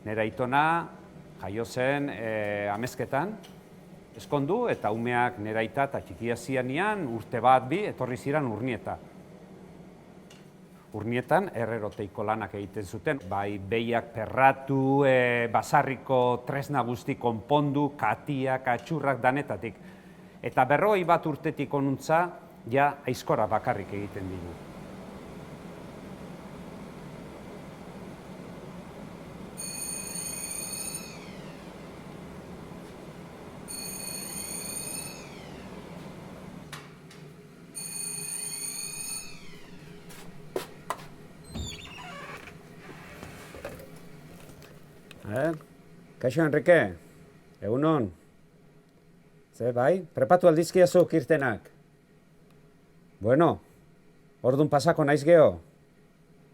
Nera aitona jaio zen Amezketan, eskondu, eta umeak nera aita eta txikia zianean urte bat bi etorri ziren Urnieta. Urnietan erreroteiko lanak egiten zuten, bai behiak perratu, basarriko tresna guzti konpondu, katiak, atxurrak danetatik. Eta 40 bat urtetik onuntza, ja aizkora bakarrik egiten digu. Kaixo, Enrique, egunon. Ze, bai, prepatu aldizkiazu kirtenak. Bueno, ordun pasako naiz geho.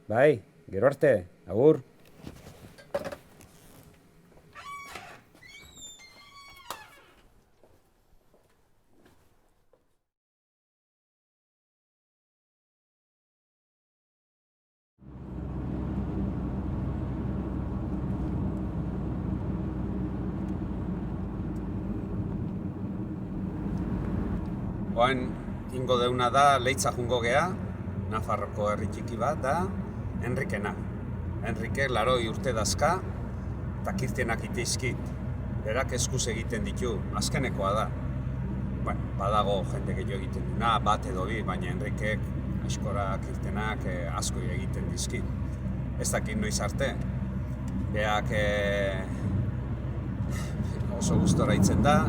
Bai, gero arte, agur. Oain, ingo deuna da, Leitza jungo gea, Nafarroko herri txiki bat da, Enrikena. Enrique 80 urte dazka, eta kirtenak iteizkit. Berak eskuz egiten ditu, azkenekoa da. Bueno, badago jende gehiago egiten duna, bat edo bi, baina Enrikek aizkora kirtenak asko egiten dizkit. Ez dakit noiz arte. Beak oso gustora itzen da,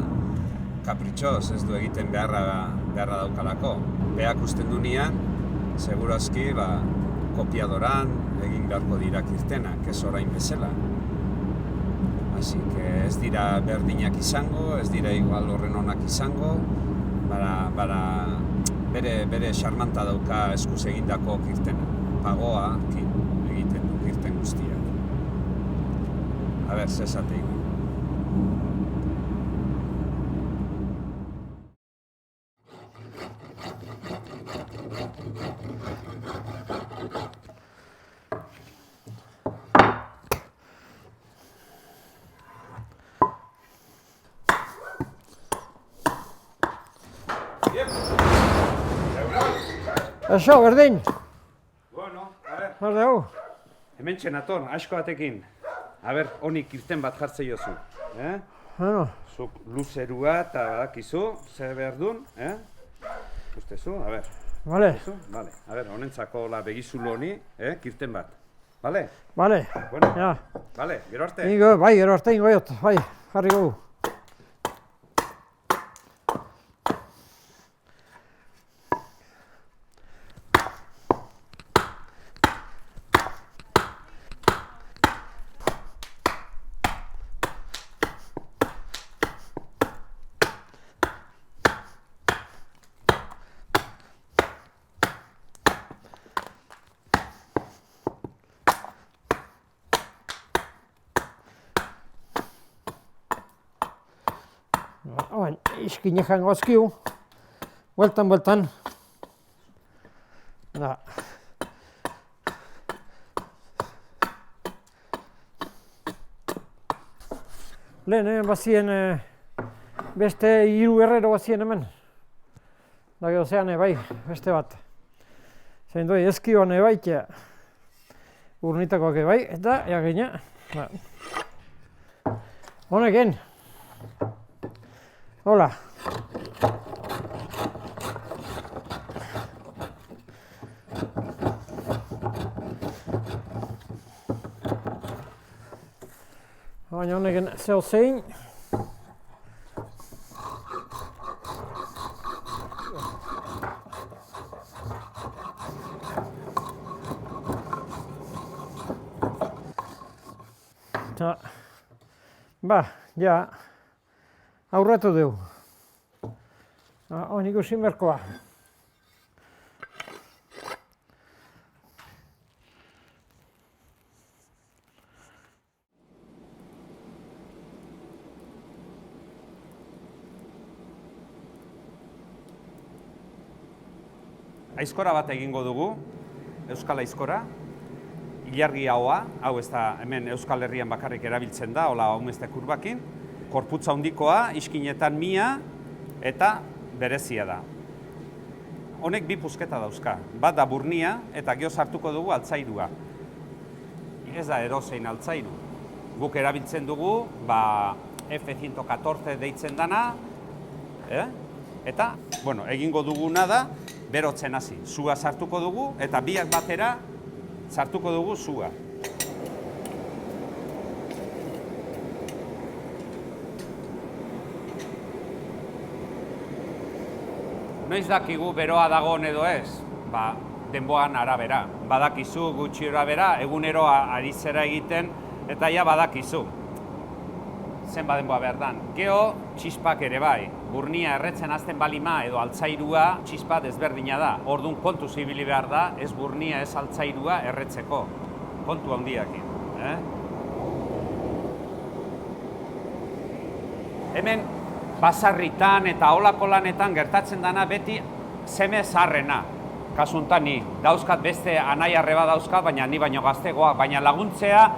kapritxoz, ez du egiten beharra daukalako. Beak usten dunean, segurazki, kopiadoran egin beharko dira kirtenak, ez orain bezala. Así que ez dira berdinak izango, ez dira igual horren onak izango, bere xarmanta dauka eskuz egindako kirtena. Pagoa egiten du kirten guztiak. A ber, zesate igual. Eso, berdin. Bueno, a ver. Zer dugu? Hemen txenaton, asko batekin. A ber, honik irten bat jartze jozu. Bueno. Zuk luzerua eta badakizu, zer behar duen, Ustezu, a ber. Vale. Vale, a ber, honentzako begizulo honi, kirten bat. Vale? Vale. Bueno, Ja. vale, gero arte. Ingo, bai, gero arte ingo jot. Bai, jarri gogu. Oain, izkinek jango azkiu. Bueltan. Da. Lehen, bazien beste 3 herrero bazien hemen. Da gero zean, bai, beste bat. Zein doi, ezkioan baitea. Urnitakoak bai, eta jagina. Honekin. Hola. Baina honekin zeo zein. Ja, aurratu dugu. Hor ikusi berkoa. Aizkora bat egingo dugu, euskal aizkora. ilargi hau ez da hemen Euskal Herrian bakarrik erabiltzen da, hola haumeste kurbakin, korputza handikoa, iskinetan mia eta berezia da. Honek bi pusketa dauzka, bat da burnia eta gero sartuko dugu altzairua. Ez da edozein altzairu. Guk erabiltzen dugu, F114 deitzen dana, eta, egingo duguna da, berotzen hasi. Sua sartuko dugu eta biak batera sartuko dugu sua. Noiz dakigu beroa dagoen edo ez? Denboan arabera. Badakizu gutxi arabera, egunero ari zera egiten eta ja badakizu. Zenba denboa behar dan. Geo, txispak ere bai. Burnia erretzen hasten balima edo altzairua txispa desberdina da. Orduan kontu zibili behar da, ez burnia ez altzairua erretzeko. Kontu handiakin. Hemen basarritan eta olako lanetan gertatzen dana beti seme zaharrena. Kasuntan ni dauzkat beste anai arreba dauzkat, baina ni baino gaztegoa, baina laguntzea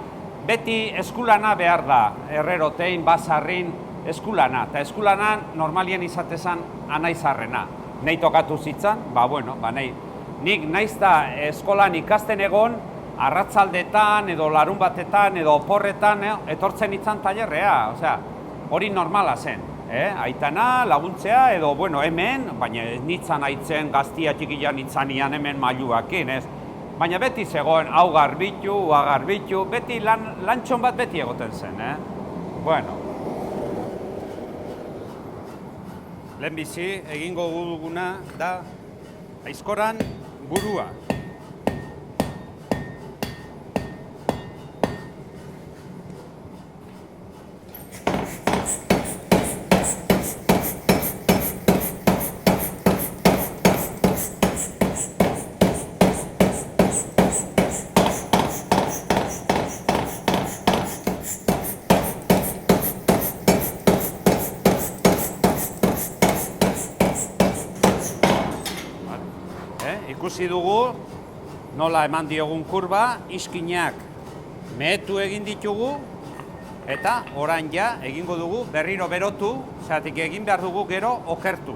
beti eskulana behar da, herrerotein, basarrin, eskulana. Eta eskulanan normalien izatezan anai zaharrena. Nei tokatu zitzan, nik naiz da eskolan ikasten egon, arratzaldetan edo larun batetan edo oporretan etortzen itzan tailerrea. Hori normala zen. Aitana, laguntzea edo hemen, baina ez nitzan aitzen gaztia txikian nitzanian hemen mailuakin, ez? Baina beti zegoen hau garbitu, hua garbitu, beti lantxon bat beti egoten zen, Lehenbizi egingo duguna da aizkoran burua. Ikusi dugu, nola eman diogun kurba, iskinak mehetu egin ditugu, eta orain ja egingo dugu berriro berotu, zeratik egin behar dugu gero okertu.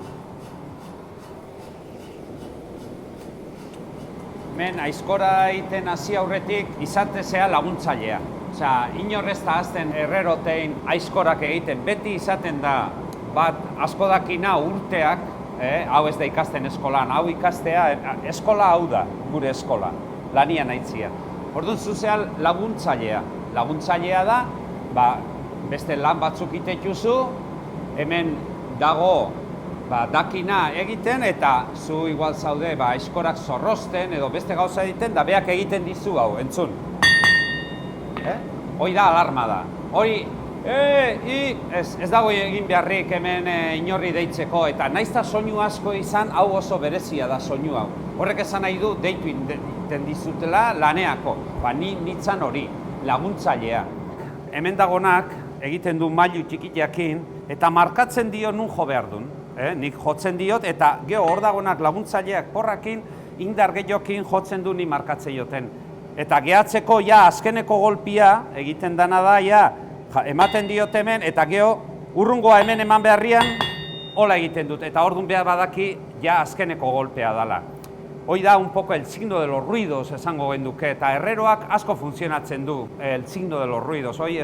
Hemen aizkora egiten hasi aurretik izatezea laguntzailea. Inorrez da azten herrerotein aizkorak egiten, beti izaten da bat asko dakina urteak, hau ez da ikasten eskolan, hau ikastea, eskola hau da, gure eskola, lanian aitzia. Orduan zuzean laguntzailea. Laguntzailea da, beste lan batzuk itetuzu, hemen dago dakina egiten, eta zu igual zaude aizkorak zorrosten edo beste gauza egiten, da beak egiten dizu hau, entzun. Hoi da alarma da. Hori, ez dago egin beharrik hemen inorri deitzeko, eta naizta soinu asko izan, hau oso berezia da soinu hau. Horrek esan nahi du, deitu egiten dizutela laneako. Nitzan hori, laguntzailea. Hemen dagonak egiten du mailu txikitiakin, eta markatzen dio nun jo behar duen. Nik jotzen diot, eta geho hor dagonak laguntzaileak porrakin, indar gehiokin jotzen du ni markatzen joten. Eta gehatzeko azkeneko golpia egiten dana da, ematen diot hemen, eta geho urrungoa hemen eman beharrian, hola egiten dut, eta orduan behar badaki, azkeneko golpea dala. Hoi da un poco el signo de los ruidos esango genduke, eta herreroak asko funtzionatzen du el signo de los ruidos, hoi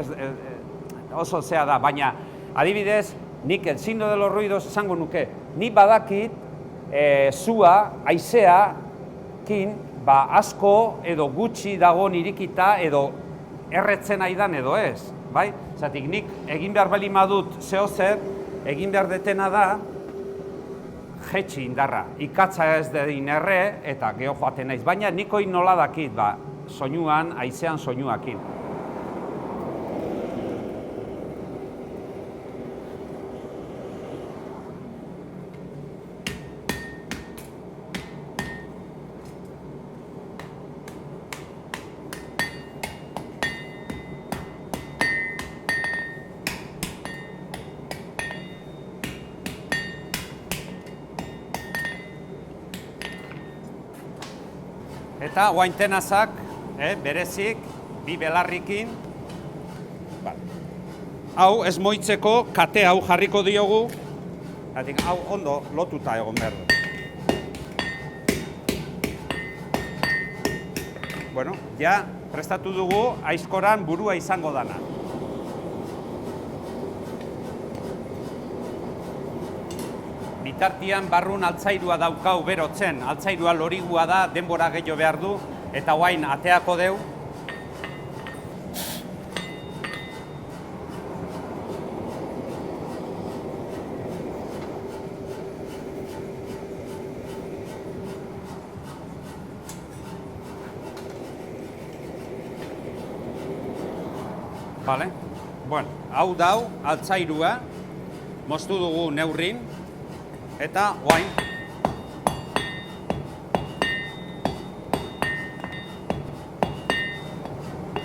oso zea da, baina adibidez, nik el signo de los ruidos esango nuke, nik badakit zua, haizeakin, asko edo gutxi dago nirikita edo erretzen aidan edo ez. Zatik nik egin behar bali madut zeo zer, egin behar detena da jetxi indarra. Ikatza ez dedin erre eta geho joaten naiz. Baina nik hori nola dakit, soinuan, haizean soinuakin. Eta guain tenazak berezik, bi belarrikin. Hau ez moitzeko kate hau jarriko diogu, hau ondo lotuta egon behar du. Bueno, ja prestatu dugu aizkoran burua izango dana. Bitartian barrun altzairua daukau berotzen, altzairua lorigua da, denbora gehiago behar du, eta guain ateako deu. Vale? Bueno, hau dau altzairua, moztu dugu neurrin, eta guain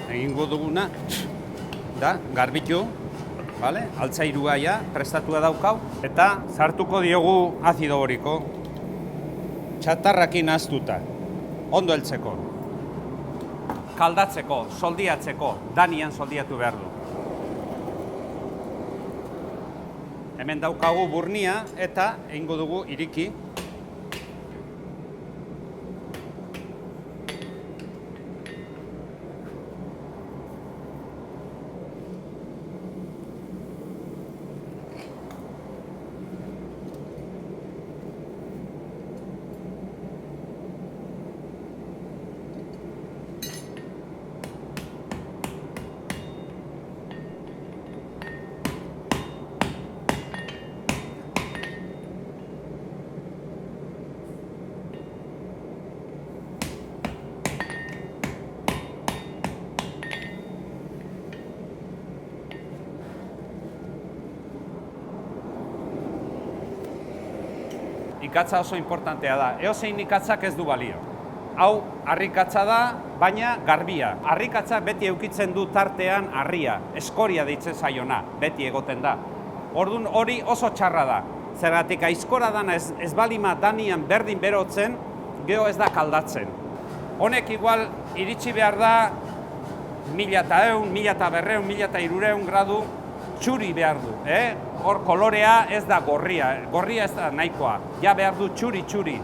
egingo duguna da garbitu, vale? Altzairua ja prestatua daukau, eta sartuko diogu azido boriko, txatarrakin ahaztuta, ondo heltzeko. Kaldatzeko, soldiatzeko, danian soldiatu behar du. Hemen daukagu burnia eta egingo dugu iriki. Ikatza oso importantea da. Eozein ikatzak ez du balio. Hau harrikatza da, baina garbia. Harrikatza beti eukitzen du tartean harria, eskoria deitzen zaiona, beti egoten da. Orduan hori oso txarra da. Zergatik aizkora dana ez balima danian berdin berotzen, geho ez da kaldatzen. Honek igual iritsi behar da 1100, 1200, 1300 gradu txuri behar du. Hor kolorea ez da gorria ez da nahikoa, ja behar du txuri.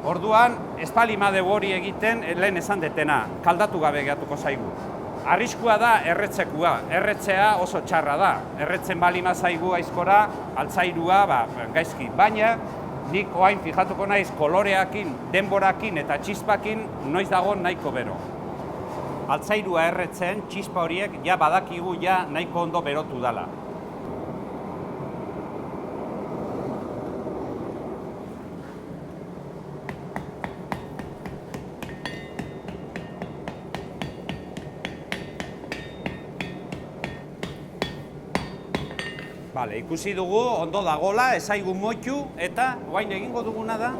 Orduan, ez palima dugu hori egiten lehen esan detena, kaldatu gabe gehatuko zaigu. Arriskua da erretzekua, erretzea oso txarra da. Erretzen balima zaigu aizkora, altzairua, gaizki. Baina, nik oain fijatuko naiz koloreakin, denborakin eta txispakin noiz dago nahiko bero. Altzairua erretzen, txispa horiek, ja badakigu ja nahiko ondo berotu dala. Bale, ikusi dugu, ondo dagola, ezaigu moitu, eta guain egingo duguna da,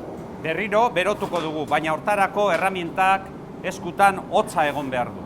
berriro berotuko dugu, baina hortarako erramientak eskutan hotza egon behar du.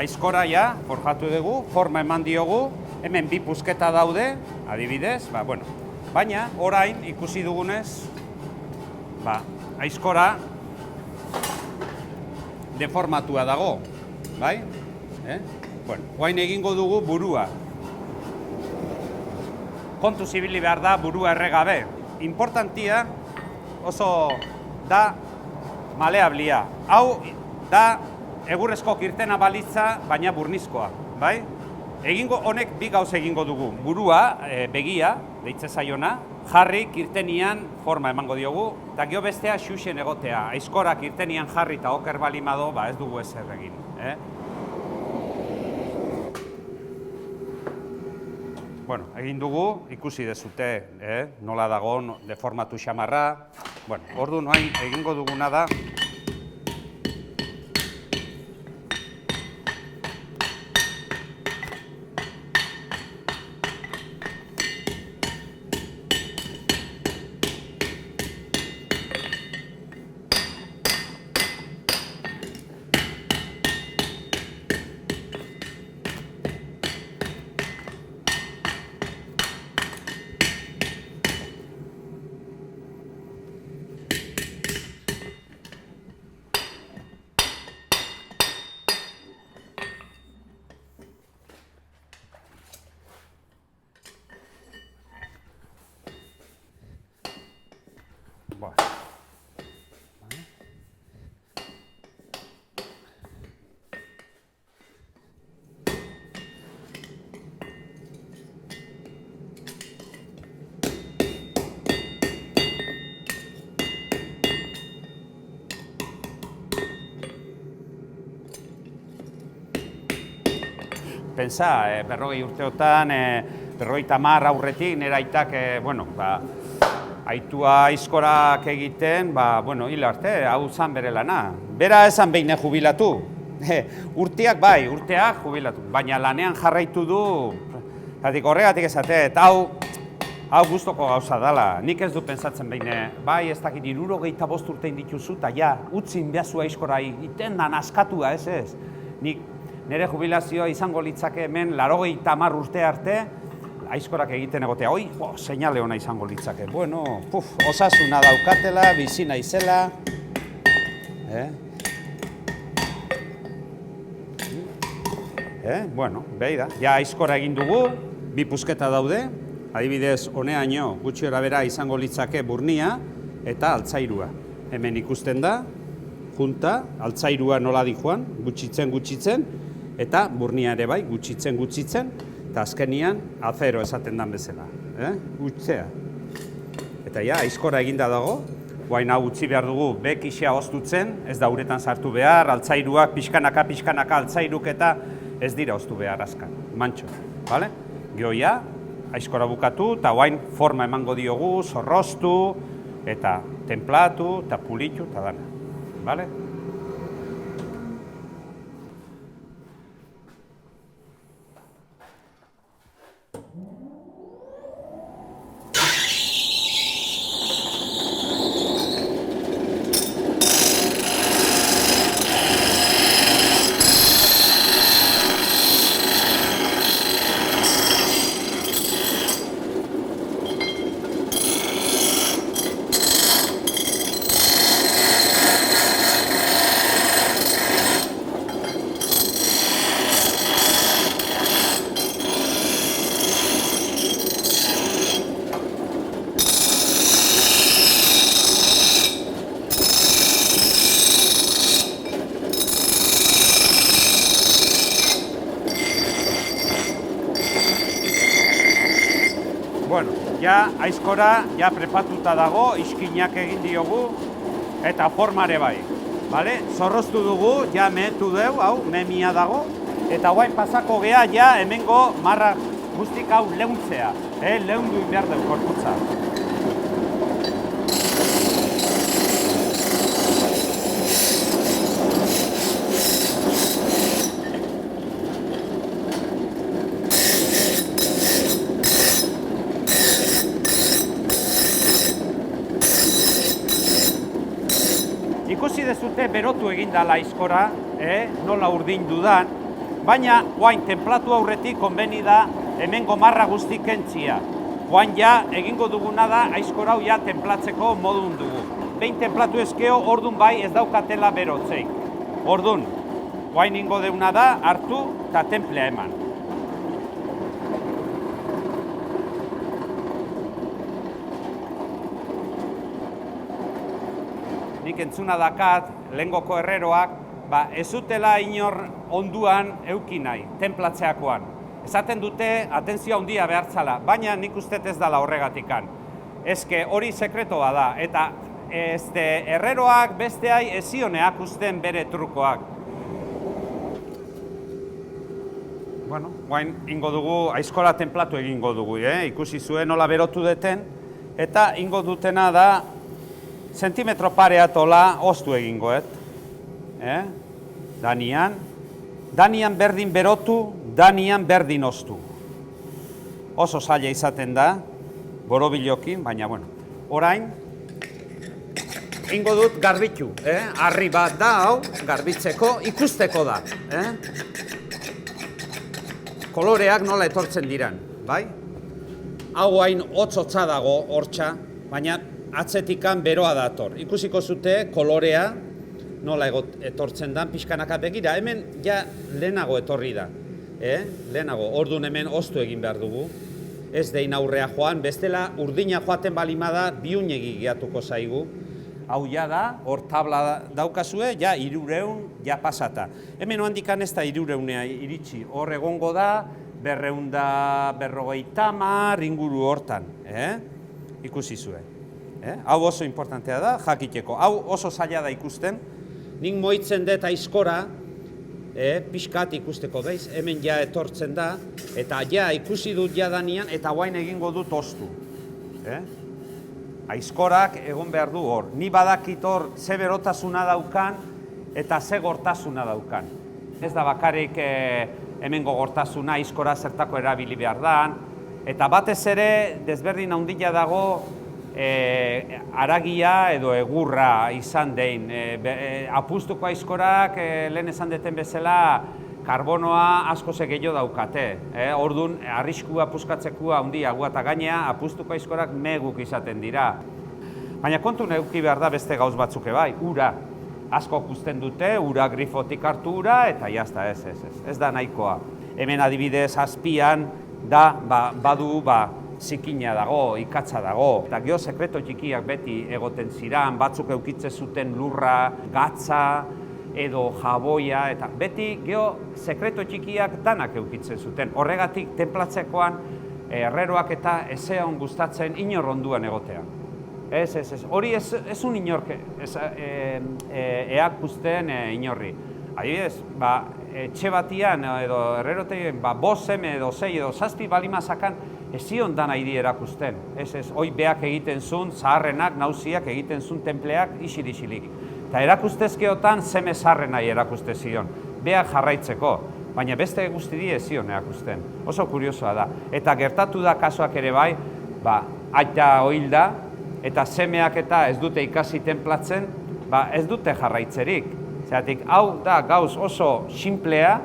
Aizkora ja, forjatu dugu, forma eman diogu, hemen bi pusketa daude, adibidez, baina orain ikusi dugunez, aizkora deformatua dago, bai? Orain egingo dugu burua. Kontu zibili behar da burua erregabe, importantia oso da maleablia. Hau da egurrezko kirtena balitza, baina burnizkoa, bai? Honek bi gauz egingo dugu. Burua, begia, deitze zaiona, jarri kirtenian forma emango diogu, eta gero bestea xuxen egotea. Aizkora kirtenian jarri eta oker balimado, ez dugu ezer egin. Bueno, egin dugu, ikusi dezute, nola dago, deformatu xamarra. Bueno, ordu noain egingo duguna da. Pensa, 40 urteotan, 50 aurretik, nire aitak, aitua aizkorak egiten, hil arte, hau zan bere lana. Bera esan behin jubilatu. Urteak bai, urteak jubilatu, baina lanean jarraitu du, horregatik esate, eta hau guztoko gauza dela. Nik ez du pensatzen behin, bai ez dakit 75 urtein dituzu, eta ja, utzin behazu aizkora egiten da naskatua, ez. Nik nire jubilazioa izango litzake hemen 80 urte arte, aizkorak egiten egotea. Hoi, seinale ona izango litzake. Bueno, osasuna daukatela, bizi naizela. Bueno, behi da. Ja aizkora egin dugu, bi pusketa daude. Adibidez, honeaino gutxi bera izango litzake burnia eta altzairua. Hemen ikusten da, junta, altzairua nola dijoan, gutxitzen, eta burnia ere bai, gutxitzen, eta azkenian azero esaten dan bezala. Gutxea. Eta ja, aizkora eginda dago, guain hau utzi behar dugu bekixea oztutzen, ez da uretan sartu behar, altzairuak pixkanaka altzairuk eta ez dira oztu behar azkan, mantxo. Gero ja, aizkora bukatu, eta guain forma emango diogu, zorroztu, eta templatu, eta pulitu, eta dana. Ja, aizkora, ja prepatuta dago, iskinak egin diogu, eta formare bai. Zorroztu dugu, ja mehetu dugu, hau, memia dago, eta guain pasako gea, ja, hemengo marra guztik hau leuntzea. Leundu behar dugu, korputza. Ikusi dezute berotu egin dala aizkora, nola urdin dudan, baina guain templatu aurretik konbeni da hemengo marra guztik kentzia. Guain ja egingo duguna da aizkora hau ja templatzeko modun dugu. Behin templatu ezkeo, ordun bai ez daukatela berotzeik. Ordun, guain ingo deuna da hartu eta templea eman. nik entzuna dakat, lehengoko herreroak, ez zutela inor onduan euki nahi, tenplatzeakoan. Esaten dute, atentzioa handia behartzala, baina nik uste ez dela horregatikan. Ezke hori sekretoa da, eta herreroak besteai ezioneak usten bere trukoak. Bueno, guain ingo dugu, aizkora tenplatu egingo dugu, ikusi zuen nola berotu deten, eta ingo dutena da, zentimetro pareatola oztu egingo, Danian berdin berotu, Danian berdin oztu. Oso zaila izaten da, borobilokin, baina, bueno, orain, ingo dut garbitu, harri bat da, hau, garbitzeko, ikusteko da, koloreak nola etortzen diran, bai? Hau hain hotz-hotza dago hortxa, baina atzetikan beroa dator. Ikusiko zute kolorea nola etortzen dan pixkanaka begira. Hemen ja lehenago etorri da. Lehenago, orduan hemen oztu egin behar dugu. Ez dein aurrea joan, bestela urdina joaten balimada biunegi gehiatuko zaigu. Hau ja da, hor tabla daukazue, ja 300 ja pasata. Hemen handikan ez da 300 iritsi. Hor egongo da, 250 inguru hortan. Ikusi zuen. Hau oso importantea da, jakiteko. Hau oso zaila da ikusten. Nik moitzen dut aizkora, pixkat ikusteko, beiz? Hemen ja etortzen da, eta ja ikusi dut jadanian, eta guain egingo dut oztu. Aizkorak egon behar du hor. Ni badakit hor ze berotasuna daukan, eta ze gortasuna daukan. Ez da bakarrik hemen gogortasuna, aizkora zertako erabili behar dan, eta batez ere, desberdin handia dago, aragia edo egurra izan dein. Apustuko aizkorak, lehen esan deten bezala, karbonoa asko gehiago daukate. Orduan, arriskua puskatzekua handiagoa eta gainea, apustuko aizkorak meguk izaten dira. Baina kontu neuki behar da beste gauz batzuke bai, ura. Asko kusten dute, ura grifotik hartu ura, eta jazta, ez da nahikoa. Hemen adibidez azpian da, badu, zikina dago, ikatza dago. Eta geho sekreto txikiak beti egoten ziran, batzuk eukitze zuten lurra, gatza, edo jaboia, eta beti geho sekreto txikiak danak eukitzen zuten. Horregatik, tenplatzekoan, herreroak eta ezean gustatzen inor onduan egotea. Hori ez un inork eakusten inorri. Adibidez, etxe batian edo herrerotegien, 5 edo 6 edo 7 balimazakan, ezion da nahi di erakusten. Hoi beak egiten zuen, zaharrenak, nauziak egiten zuen tenpleak isilixilik. Eta erakustezkeotan zeme zaharren nahi erakuste zion. Beak jarraitzeko, baina beste guzti ezion erakusten. Oso kuriosoa da. Eta gertatu da kasuak ere bai, aita oilda, eta semeak eta ez dute ikasi tenplatzen, ez dute jarraitzerik. Zeratik, hau da gauz oso simplea,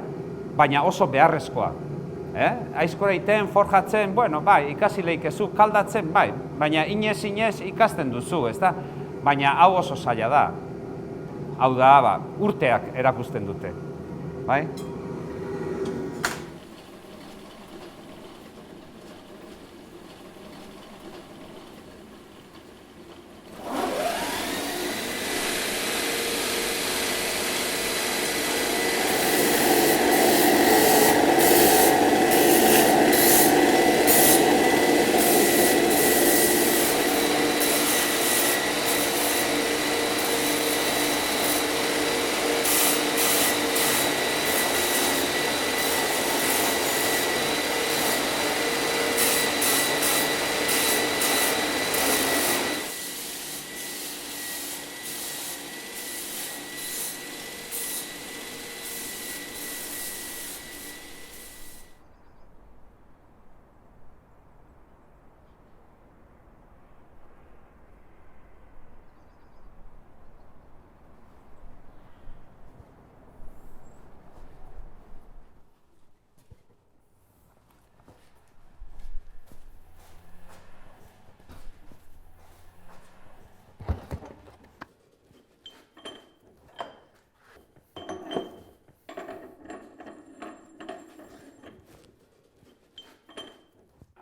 baina oso beharrezkoa. Aizkora iten, forjatzen, ikasi lehikezu, kaldatzen, baina inez ikasten duzu, ez da? Baina hau oso zaila da. Hau da, urteak erakusten dute, bai?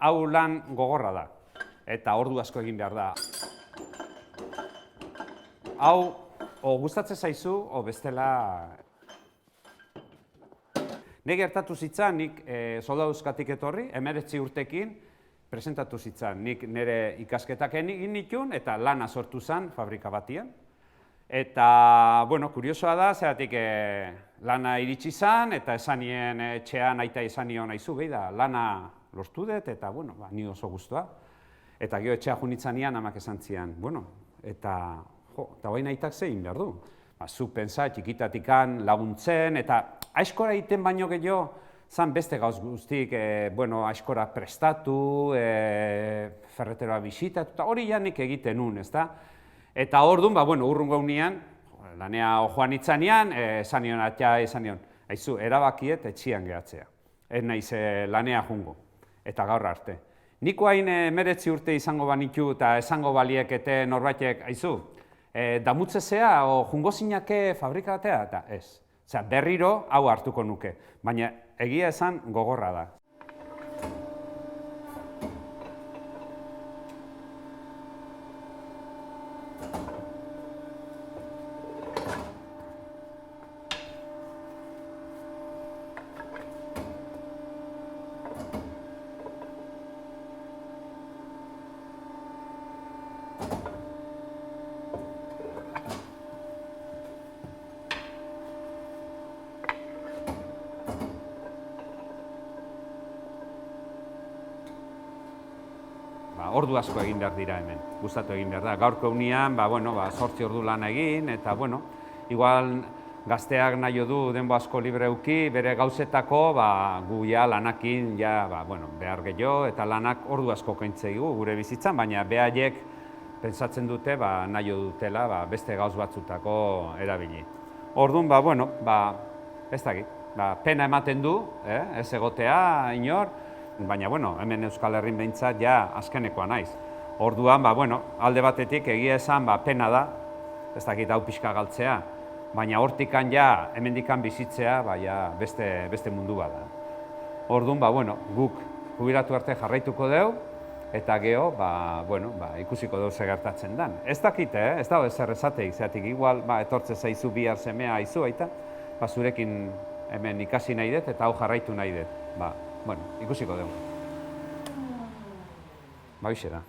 Hau lan gogorra da, eta ordu asko egin behar da. Hau o gustatzen zaizu, o bestela... Nik gertatu zitzan, nik Soldaduskatik etorri, 19 urtekin, presentatu zitzan. Nik nire ikasketak egin nituen, eta lana sortu zen fabrika batian. Eta, bueno, kuriosoa da, zeratik lana iritsi zen, eta esanien etxean aita esanio nahizu, behi da, lana lortu dut, eta, bueno, ni oso guztua. Eta gero etxea junitzanean amak esan zian, bueno, eta baina aitak zein behar du. Zu pentsa, txikitatikan laguntzen, eta aizkora egiten baino gehiago, zan beste gauz guztik, aizkora prestatu, ferreteroa bisitatu, eta hori janik egiten nun, ezta? Eta hor duen, urrungo unean, lanea joan itzanean, esan nion, haizu, erabakiet etxian gehatzea. Ez naiz lanea jungo, eta gaur arte. Niko hain 19 urte izango banitu eta esango baliekete norbaitek, haizu, damutzezea o jungo zinake fabrika batea, eta ez. Osea, berriro hau hartuko nuke, baina egia esan gogorra da. Ordu asko egin behar dira hemen, gustatu egin behar da. Gaurko unean, 8 ordu lan egin, eta, igual gazteak nahi du denbo asko libre euki, bere gauzetako, gu lanakin, behar gehiago, eta lanak ordu asko kentzeigu gure bizitzan, baina behaiek pentsatzen dute, nahi dutela, beste gauz batzutako erabili. Orduan, ez dakit, pena ematen du, ez egotea, inor, baina, hemen Euskal Herrin behintzat ja azkenekoa naiz. Orduan, alde batetik egia esan pena da, ez dakit hau pixka galtzea, baina hortikan ja, hemendikan bizitzea, beste mundu bada. Orduan, guk jubilatu arte jarraituko dugu, eta geho, ikusiko dugu ze gertatzen den. Ez dakit, ez dago ezer esateik, zeatik igual, etortze zaizu bihar semea aizu, aita, zurekin hemen ikasi nahi dut, eta hau jarraitu nahi dut. Ikusiko dugu. Hoxe da.